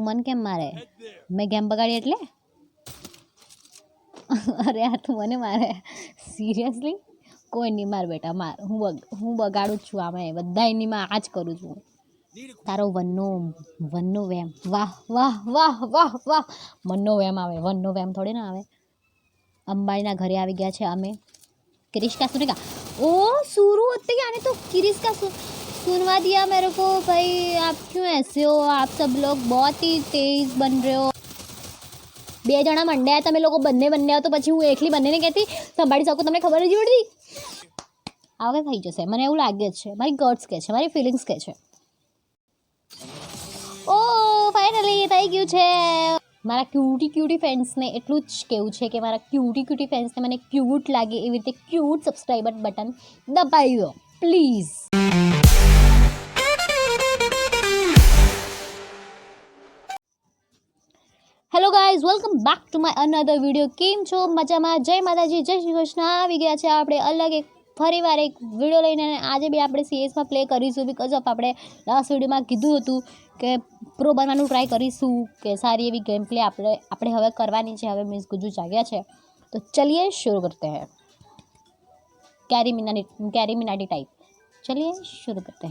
मन केम मारे मैं गेम बगाड़ी एटले अरे यार तू मने मारे सीरियसली कोई नहीं मार बेटा मार हूँ बगाड़ू छू आमे बधाईनी में आज करूँ छू तारो वन्नो वेम वाह वाह वाह वाह वाह मन्नो वेम आवे वन्नो वेम थोड़ी ना आवे अंबानी ना घरे आवी गया छे अमे क्रिश का सुनेगा ओ शुरू होते ही आने तो क्रिश का सुनवा दिया मेरे को भाई आप क्यों ऐसे हो आप सब लोग बहुत ही तेज बन रहे हो બે જણા મંડ્યા તમે લોકો બંને બન્યા તો પછી હું એકલી બંનેને કહેતી સંભાળી શકું તમને ખબર જ પડતી હવે થઈ જશે મને એવું લાગે છે મારી ગટ્સ કહે છે મારી ફિલિંગ્સ કહે છે ઓ ફાઇનલી થઈ ગયું છે મારા ક્યુટી ફ્રેન્ડ્સને એટલું જ કહેવું છે કે મારા ક્યુટી ફ્રેન્ડ્સને મને ક્યુટ લાગે એવી રીતે ક્યુટ સબસ્ક્રાઈબર બટન દબાવી દો please hello guys welcome back to my another video केम छो मजामा जय माताजी जय श्री कृष्ण આવી ગયા છે આપણે અલગ એક ફરીવાર એક વિડીયો લઈને આજે બી આપણે સીએસમાં પ્લે કરીશું બીકોઝ ઓફ આપણે લાસ્ટ વિડીયોમાં કીધું હતું કે પ્રો બનવાનું ટ્રાય કરીશું કે સારી એવી ગેમ પ્લે આપણે હવે કરવાની છે હવે મીન્સ ગુજુ જાગ્યા છે તો ચलिए शुरू करते हैं कैरी मिनाटी टाइप चलिए शुरू करते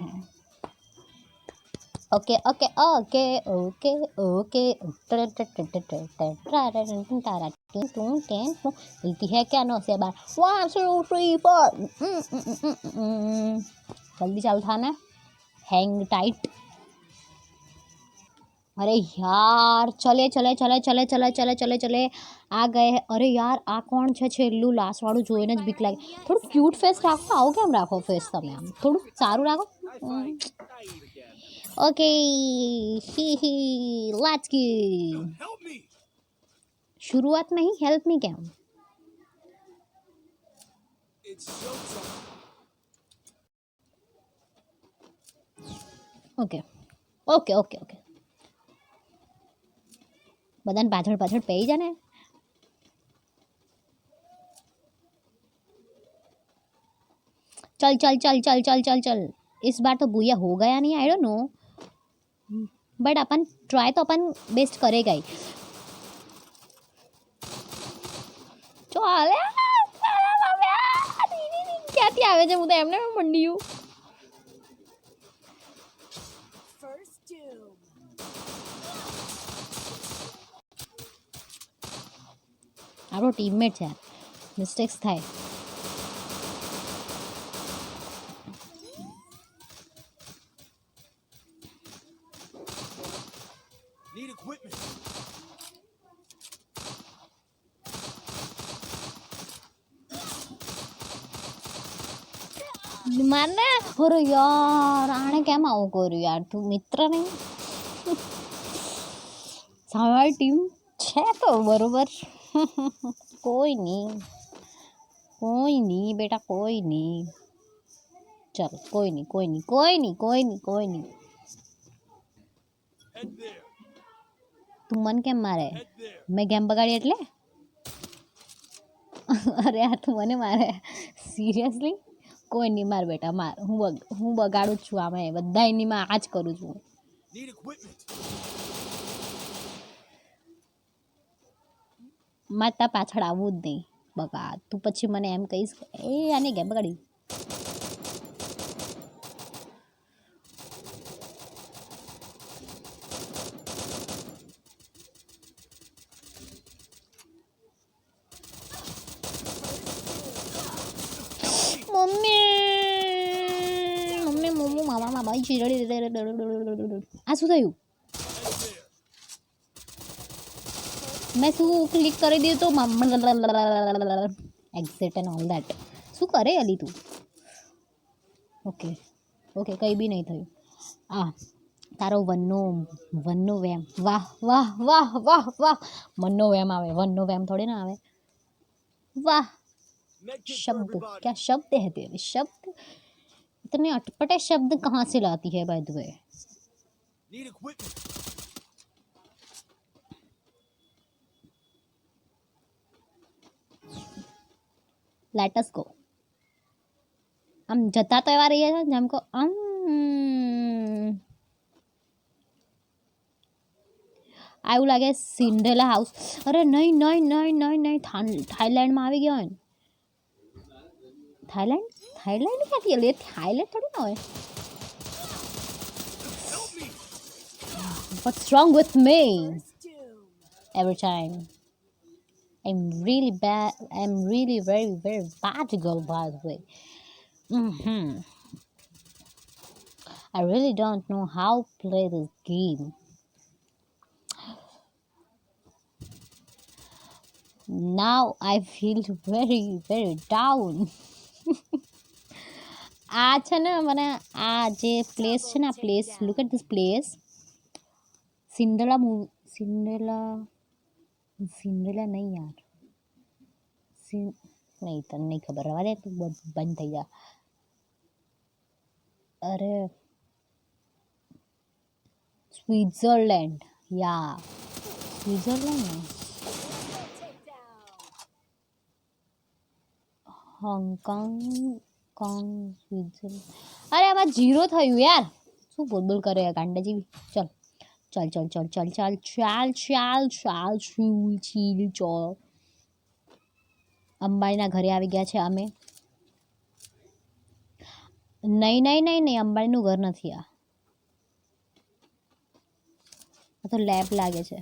हैं okay okay okay okay okay मिलती है क्या 9 से 12 1 2 3 4 जल्दी चालू था ना हैंग टाइट अरे यार चले आ गए अरे यार आ कौन છે છેલ્લું લાસ્ટ વાળું જોઈને જ બીક લાગે થોડું ક્યુટ ફેસ રાખો આવું કેમ રાખો ફેસ તમે આમ થોડું સારું રાખો ओके ही लेट्स गो शुरुआत नहीं हेल्प मी क्या ओके ओके ओके ओके बदन पाछड़ पाछड़ पे ही जाने चल चल चल चल चल चल चल इस बार तो बुया हो गया नहीं I don't know but upon try तो अपन बेस्ट करेगा ही ચાલે ક્યાંથી આવે છે હું તો એમને મંડી હું આપણો ટીમમેટ છે મિસ્ટેક્સ થાય Need equipment. મને અરે યાર આણે કેમ આવું કર્યું યાર તું મિત્ર નહીં સારી ટીમ છે તો બરોબર કોઈ નહીં બેટા કોઈ નહીં ચાલ કોઈ નહીં Head there. તું મન કેમ મારે મેં ગેમ બગાડી એટલે અરે યાર તું મને મારે સિરિયસલી કોઈ નહીં માર બેટા માર હું બગાડું જ છું આમે બધાઈની માં આ જ કરું છું Need equipment. મારે તા પાછળ આવવું જ નહીં બગા તું પછી મને એમ કહીશ એ આને ગેમ બગાડી મમ્મી મામા ભાઈ ચીરડી આ શું થયું મેં શું ક્લિક કરી દીધું તો એક્ઝિટ એન્ડ ઓલ દેટ શું કરે અલી તું ઓકે ઓકે કંઈ બી નહીં થયું આ તારો વનનો વેમ વાહ વાહ વાહ વાહ વાહ મનનો વેમ આવે વનનો વેમ થોડી ના આવે वाह शब्द क्या शब्द है तेरे शब्द इतने अटपटे शब्द कहाँ से लाती है by the way Need equipment. Let us go हम जता तो एवा रही है हमको આ એવું લાગે સિન્ડ્રેલા હાઉસ. અરે નહીં નહીં નહીં નહીં નહીં થાઈલેન્ડમાં આવી ગયો હોય ને. થાઈલેન્ડ થાઈલેન્ડ ક્યાંથી લે? થાઈલેન્ડ થોડી ના હોય. What's wrong with me? Every time. I'm really bad. I'm really very, very bad girl, by the way. I really don't know how to play this game. Now I feel very, very down. આ છે ને મને આ જે place છે ને આ place look at this place Cinderella Cinderella નહીં યાર નહીં તને નહીં ખબર રવા દે તું બંધ થઈ જા. અરે સ્વિટ્ઝરલેન્ડ યા સ્વિટ્ઝરલેન્ડ ને હોંગકોંગ સ્વિટ્ઝરલેન્ડ. અરે આમાં 0 થયું યાર. શું બોલ કરે ગાંડા જેવી. ચલ ચલ ચલ ચલ ચલ ચાલ ચાલ ચાલ ચાલ ચીલ ચો. અંબાણીના ઘરે આવી ગયા છે અમે. નહીં નહીં નહીં નહીં અંબાણીનું ઘર નથી આ તો લેબ લાગે છે.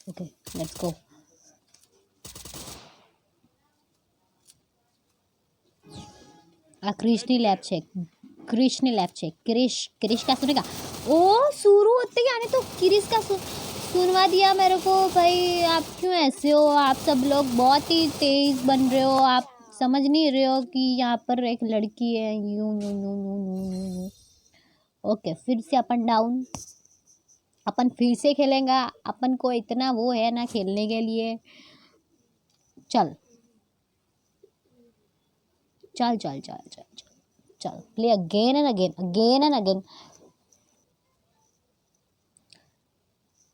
Okay let's go. આ क्रिश लैब चेक क्रिश ने लैब चेक क्रिश क्रिश का सुनेगा. ओ शुरू होते ही आने तो क्रिश का सुनवा दिया मेरे को. भाई आप क्यों ऐसे हो? आप सब लोग बहुत ही तेज बन रहे हो. आप समझ नहीं रहे हो कि यहाँ पर एक लड़की है. यूं यूं यूं यूं यूं यूं. ओके फिर से अपन डाउन. अपन फिर से खेलेंगे. अपन को इतना वो है ना खेलने के लिए. चल चल चल चल चल चल चल play again and again again and again.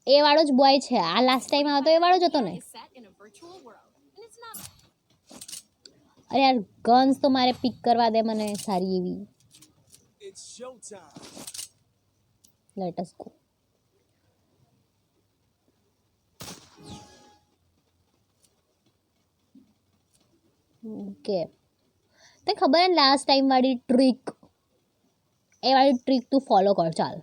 એ વાળો જ બોય છે. આ લાસ્ટ ટાઈમ આવતો એ વાળો જ હતો ને. અરે યાર ગન્સ તો મારે પિક કરવા દે મને સારી એવી. Let us go. ઓકે તને ખબર है लास्ट टाइम वाली ट्रिक ए वाली ट्रिक तू फॉलो कर. चल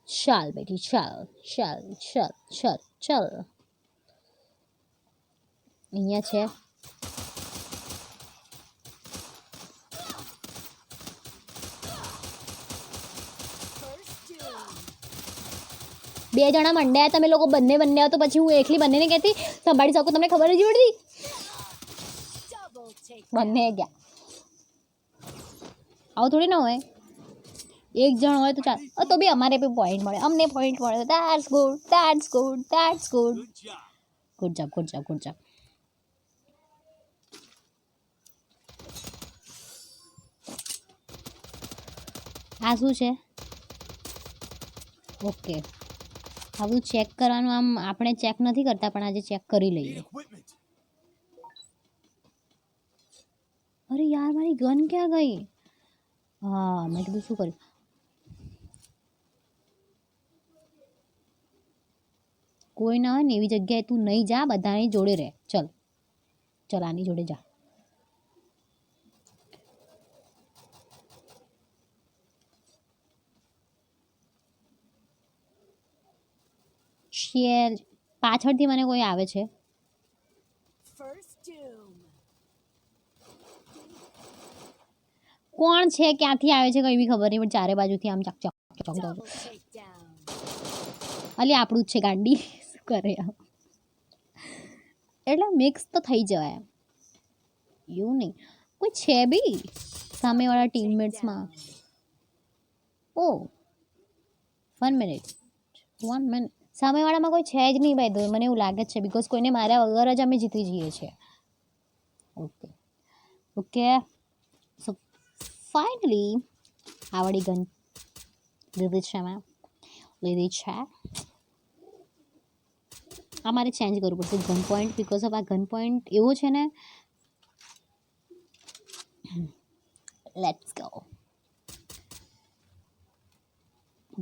चल बेटी चल चल चल चल चल. અહીંયા છે બે જણા મંડ્યા તમે લોકો બંને આવો તો પછી હું એકલી બંનેને કહેતી સંભાળી શકું. તમને ખબર જ પડતી બંને ગયા. આવું થોડી ના હોય. એક જણ હોય તો ચાલ તો બી અમારે બી પોઈન્ટ મળે. અમને પોઈન્ટ મળે. That's good that's good that's good. Good job good job good job. આ શું છે? ઓકે આ બધું ચેક કરવાનું. આમ આપણે ચેક નથી કરતા પણ આજે ચેક કરી લઈએ. અરે યાર મારી ગન ક્યાં ગઈ? હા મેં કીધું શું કર્યું. કોઈ ના હોય ને એવી જગ્યાએ તું નહીં જા. બધાની જોડે રહે. ચલ ચલ આની જોડે જા. પાછળથી મને કોઈ આવે છે. કોણ છે ક્યાંથી આવે છે કઈ બી ખબર નહીં. પણ ચારે બાજુથી આમ ચક ચક ચક ચક. અલી આપણું જ છે ગાંડી. શું કરે એટલે મિક્સ તો થઈ જવાય એવું નહીં. કોઈ છે બી સામેવાળા ટીમમેટ્સમાં. ઓ 1 મિનિટ સામેવાળામાં કોઈ છે જ નહીં ભાઈ. મને એવું લાગે છે બિકોઝ કોઈને માર્યા વગર જ અમે જીતી જઈએ છીએ. ઓકે ઓકે સો ફાઇનલી આવડી ગન લીધી છે મેં લીધી છે. આ મારે ચેન્જ કરવું પડશે ગન પોઈન્ટ બિકોઝ ઓફ આ ગન પોઈન્ટ એવો છે ને. Let's go.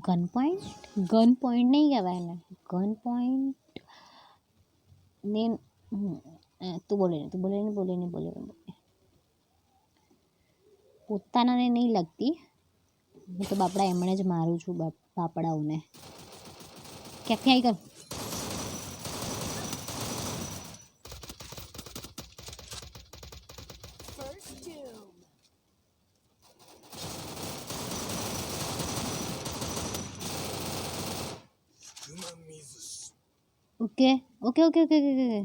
ગન પોઈન્ટ નહીં કહેવાય ને ગન પોઈન્ટ ને તું બોલે પોતાનાને નહીં લાગતી. હું તો બાપડા એમણે જ મારું છું બાપડાઓને. ક્યાંથી આવી કર. Okay okay okay okay okay okay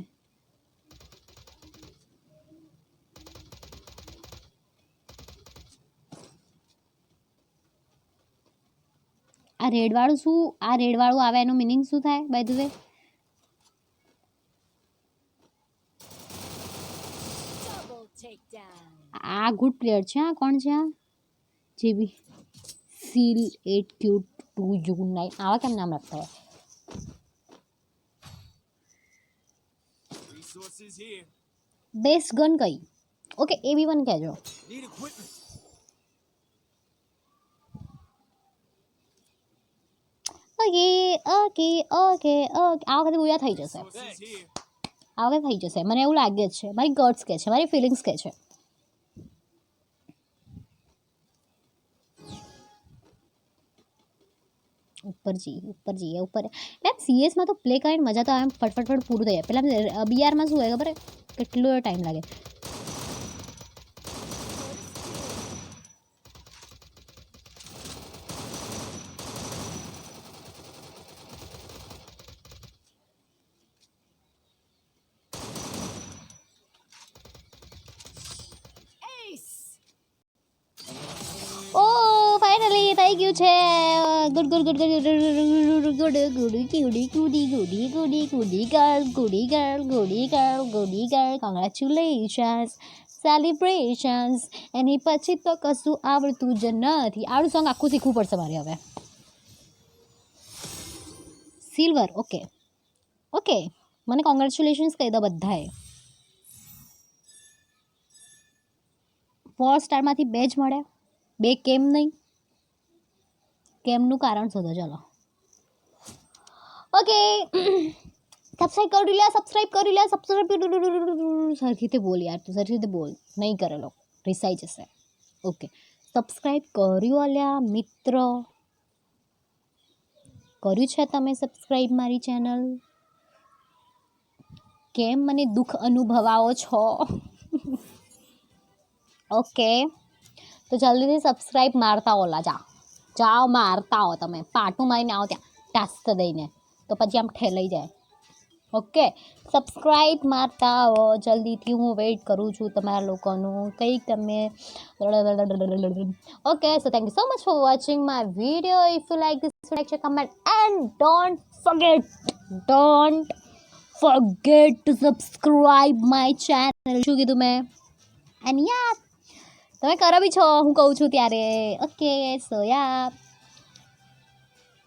આ રેડવાળું આવે એનું મિનિંગ શું થાય બાય ધ વે? આ ગુડ પ્લેયર છે. આ કોણ છે? આ જેબી સીલ 8 ક્યુટ 2 જૂન 9 આવા કેમ નામ રાખતા હોય? Resources here. બેસ્ટ ગન કઈ? ઓકે એ બી મને કહેજો. Need equipment. Okay okay okay okay આ વખતે પૂરા થઈ જશે. Resources here. આ વખતે થઈ જશે મને એવું લાગે છે. મારી ગટ્સ કહે છે, મારી ફિલિંગ્સ કહે છે. ઉપર જઈએ એમ સીએસમાં તો પ્લે કરીને મજા તો આવે, ફટફટ પૂરું થઈ જાય. પેલા બીઆરમાં શું હોય ખબર? કેટલો ટાઈમ લાગે. ઓ ફાઇનલી થઈ ગયું છે. Good good good good good goody girl congratulations celebrations. એની પછી તો કશું આવડતું જ નથી. આવડું સોંગ આખું શીખવું પડશે મારે હવે. સિલ્વર ઓકે ઓકે મને કોંગ્રેચ્યુલેશન્સ કહી દો બધાએ. 4 સ્ટારમાંથી 2 જ મળે. 2 કેમ નહીં? કેમનું કારણ શોધો. ચલો ઓકે સબસ્ક્રાઈબ કરી લે. સરખી રીતે બોલ યાર, તું સરખી રીતે બોલ. નહીં કરેલો રિસાઈ જશે. ઓકે સબસ્ક્રાઈબ કર્યું અલ્યા મિત્ર? કર્યું છે તમે સબસ્ક્રાઈબ મારી ચેનલ? કેમ મને દુઃખ અનુભવાવો છો? ઓકે તો જલ્દીથી સબસ્ક્રાઈબ મારતા ઓલા જાઓ મારતા હો. તમે પાટું મારીને આવો ત્યાં ટાસ્ક દઈને તો પછી આમ ઠેલાઈ જાય. ઓકે સબસ્ક્રાઈબ મારતા હો જલ્દીથી. હું વેઇટ કરું છું તમારા લોકોનું. કંઈક તમે okay so thank you so much for watching my video. If you like this like comment and don't forget to subscribe my channel. શું કીધું મેં? એન્ડ યા તમે કરો બી છો હું કહું છું ત્યારે. ઓકે સો યા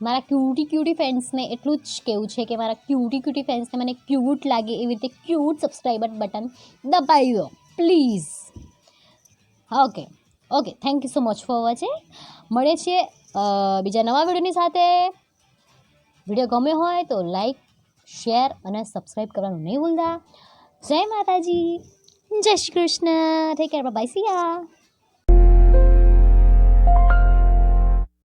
મારા ક્યુટી ફ્રેન્ડ્સને એટલું જ કહેવું છે કે મારા ક્યુટી ફ્રેન્ડ્સને મને ક્યુટ લાગે એવી રીતે ક્યુટ સબસ્ક્રાઈબર બટન દબાવી દો please. Okay thank you so much for watching. મળે છીએ બીજા નવા વિડીયોની સાથે. વિડીયો ગમ્યો હોય તો લાઈક શેર અને સબસ્ક્રાઈબ કરવાનું નહીં ભૂલતા. જય માતાજી, જય Shri Krishna. Take care, bye, see યા.